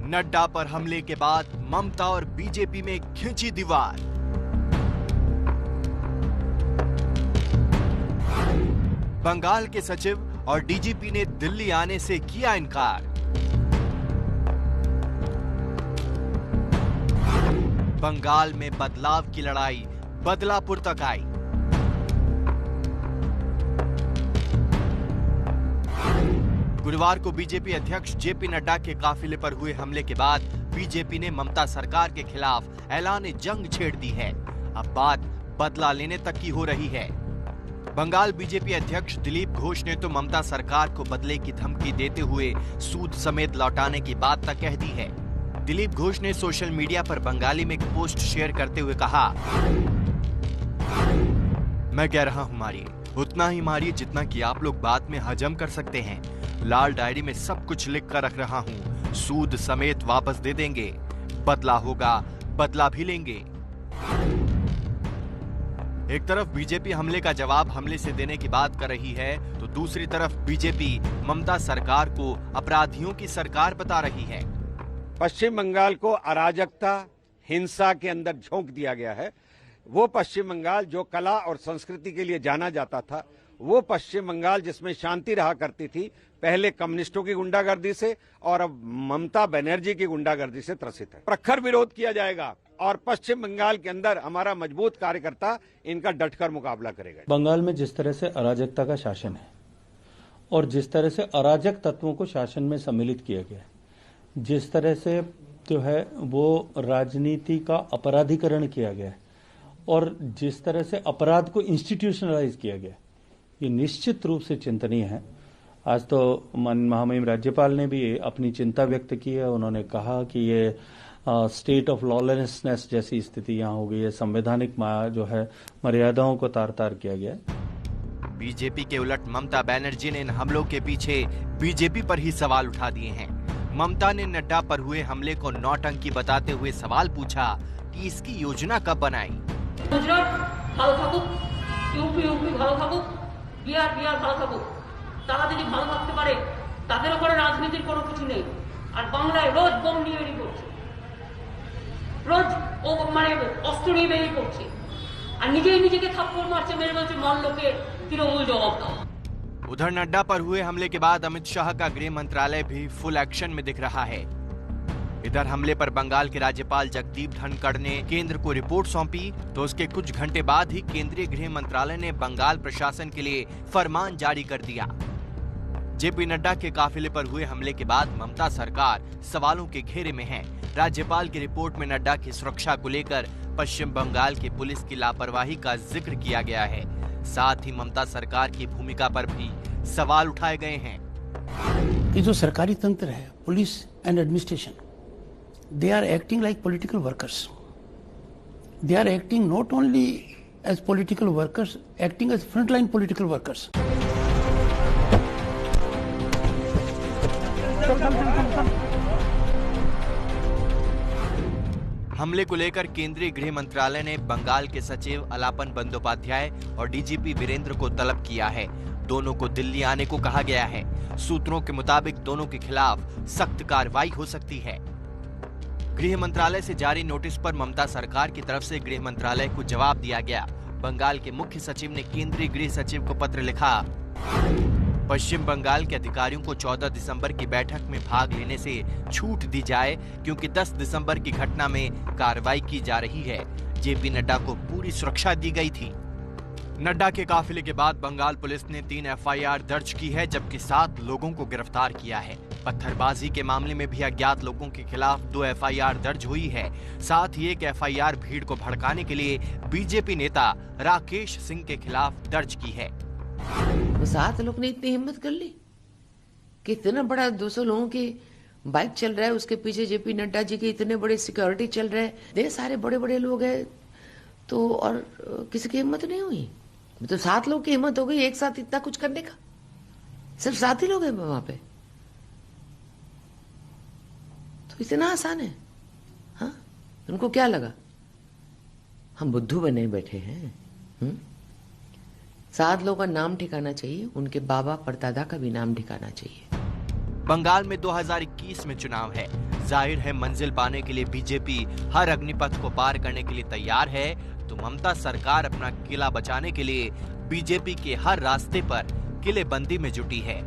नड्डा पर हमले के बाद ममता और बीजेपी में खिंची दीवार। बंगाल के सचिव और डीजीपी ने दिल्ली आने से किया इनकार। बंगाल में बदलाव की लड़ाई बदलापुर तक आई। गुरुवार को बीजेपी अध्यक्ष जेपी नड्डा के काफिले पर हुए हमले के बाद बीजेपी ने ममता सरकार के खिलाफ ऐलान जंग छेड़ दी है। अब बात बदला लेने तक की हो रही है। बंगाल बीजेपी अध्यक्ष दिलीप घोष ने तो ममता सरकार को बदले की धमकी देते हुए सूद समेत लौटाने की बात तक कह दी है। दिलीप घोष ने सोशल मीडिया पर बंगाली में एक पोस्ट शेयर करते हुए कहा, मैं कह रहा हूं मारिए, उतना ही मारिए जितना कि आप लोग बाद में हजम कर सकते हैं। लाल डायरी में सब कुछ लिख कर रख रहा हूं, सूद समेत वापस दे देंगे, बदला होगा बदला भी लेंगे। एक तरफ बीजेपी हमले का जवाब हमले से देने की बात कर रही है, तो दूसरी तरफ बीजेपी ममता सरकार को अपराधियों की सरकार बता रही है। पश्चिम बंगाल को अराजकता, हिंसा के अंदर झोंक दिया गया है। वो पश्चिम बंगाल जो कला और संस्कृति के लिए जाना जाता था, वो पश्चिम बंगाल जिसमें शांति रहा करती थी, पहले कम्युनिस्टों की गुंडागर्दी से और अब ममता बनर्जी की गुंडागर्दी से त्रसित है। प्रखर विरोध किया जाएगा और पश्चिम बंगाल के अंदर हमारा मजबूत कार्यकर्ता इनका डटकर मुकाबला करेगा। बंगाल में जिस तरह से अराजकता का शासन है और जिस तरह से अराजक तत्वों को शासन में सम्मिलित किया गया है, जिस तरह से जो है वो राजनीति का अपराधीकरण किया गया है और जिस तरह से अपराध को इंस्टीट्यूशनलाइज किया गया, ये निश्चित रूप से चिंतनीय है। आज तो महामहिम राज्यपाल ने भी अपनी चिंता व्यक्त की है। उन्होंने कहा कि ये स्टेट ऑफ लॉलेसनेस जैसी स्थिति यहाँ हो गई है, संवैधानिक जो है मर्यादाओं को तार तार किया गया है। बीजेपी के उलट ममता बनर्जी ने इन हमलों के पीछे बीजेपी पर ही सवाल उठा दिए हैं। ममता ने नड्डा पर हुए हमले को नौटंकी बताते हुए सवाल पूछा कि इसकी योजना कब बनाई। गुजरात ভালো থাকুক, यूपी ভালো থাকুক, বিহার ভালো থাকুক, তারা যদি ভালো থাকতে পারে তাদের উপরে রাজনীতির কোনো কিছু নেই। আর বাংলায় রোজ বোম নিয়ে বেরিয়ে পড়ছে, রোজ ও মানে অস্ত্র নিয়ে বেরিয়ে পড়ছে আর নিজেকে থাপ্পড় মারছে, মেরে বলছে মল্লকে তৃণমূল জবাব দাও। उधर नड्डा पर हुए हमले के बाद अमित शाह का गृह मंत्रालय भी फुल एक्शन में दिख रहा है। इधर हमले पर बंगाल के राज्यपाल जगदीप धनखड़ ने केंद्र को रिपोर्ट सौंपी, तो उसके कुछ घंटे बाद ही केंद्रीय गृह मंत्रालय ने बंगाल प्रशासन के लिए फरमान जारी कर दिया। जेपी नड्डा के काफिले पर हुए हमले के बाद ममता सरकार सवालों के घेरे में है। राज्यपाल की रिपोर्ट में नड्डा की सुरक्षा को लेकर पश्चिम बंगाल की पुलिस की लापरवाही का जिक्र किया गया है। साथ ही ममता सरकार की भूमिका पर भी सवाल उठाए गए हैं। ये जो सरकारी तंत्र है, police and administration, they are acting like political workers. They are acting not only as political workers, acting as frontline political workers. हमले को लेकर केंद्रीय गृह मंत्रालय ने बंगाल के सचिव अलापन बंदोपाध्याय और डीजीपी वीरेंद्र को तलब किया है। दोनों को दिल्ली आने को कहा गया है। सूत्रों के मुताबिक दोनों के खिलाफ सख्त कार्रवाई हो सकती है। गृह मंत्रालय से जारी नोटिस पर ममता सरकार की तरफ से गृह मंत्रालय को जवाब दिया गया। बंगाल के मुख्य सचिव ने केंद्रीय गृह सचिव को पत्र लिखा। पश्चिम बंगाल के अधिकारियों को 14 दिसंबर की बैठक में भाग लेने से छूट दी जाए, क्योंकि 10 दिसंबर की घटना में कार्रवाई की जा रही है। जेपी नड्डा को पूरी सुरक्षा दी गई थी। नड्डा के काफिले के बाद बंगाल पुलिस ने 3 एफआईआर दर्ज की है, जबकि 7 लोगों को गिरफ्तार किया है। पत्थरबाजी के मामले में भी अज्ञात लोगों के खिलाफ 2 एफआईआर दर्ज हुई है। साथ ही एक एफआईआर भीड़ को भड़काने के लिए बीजेपी नेता राकेश सिंह के खिलाफ दर्ज की है। 7 लोग ने इतनी हिम्मत कर ली कि इतना बड़ा 200 लोगों की बाइक चल रहा है, उसके पीछे जेपी नड्डा जी के इतने बड़े सिक्योरिटी चल रहे हैं, ये सारे बड़े बड़े लोग हैं, तो और किसी की हिम्मत नहीं हुई। तो 7 लोग की हिम्मत हो गई एक साथ इतना कुछ करने का। सिर्फ 7 ही लोग हैं वहां पे, तो इतना आसान है। हाँ, उनको क्या लगा हम बुद्धू बने बैठे हैं। सात लोगों का नाम ठिकाना चाहिए, उनके बाबा परदादा का भी नाम ठिकाना चाहिए। बंगाल में 2021 में चुनाव है। जाहिर है मंजिल पाने के लिए बीजेपी हर अग्निपथ को पार करने के लिए तैयार है, तो ममता सरकार अपना किला बचाने के लिए बीजेपी के हर रास्ते पर किलेबंदी में जुटी है।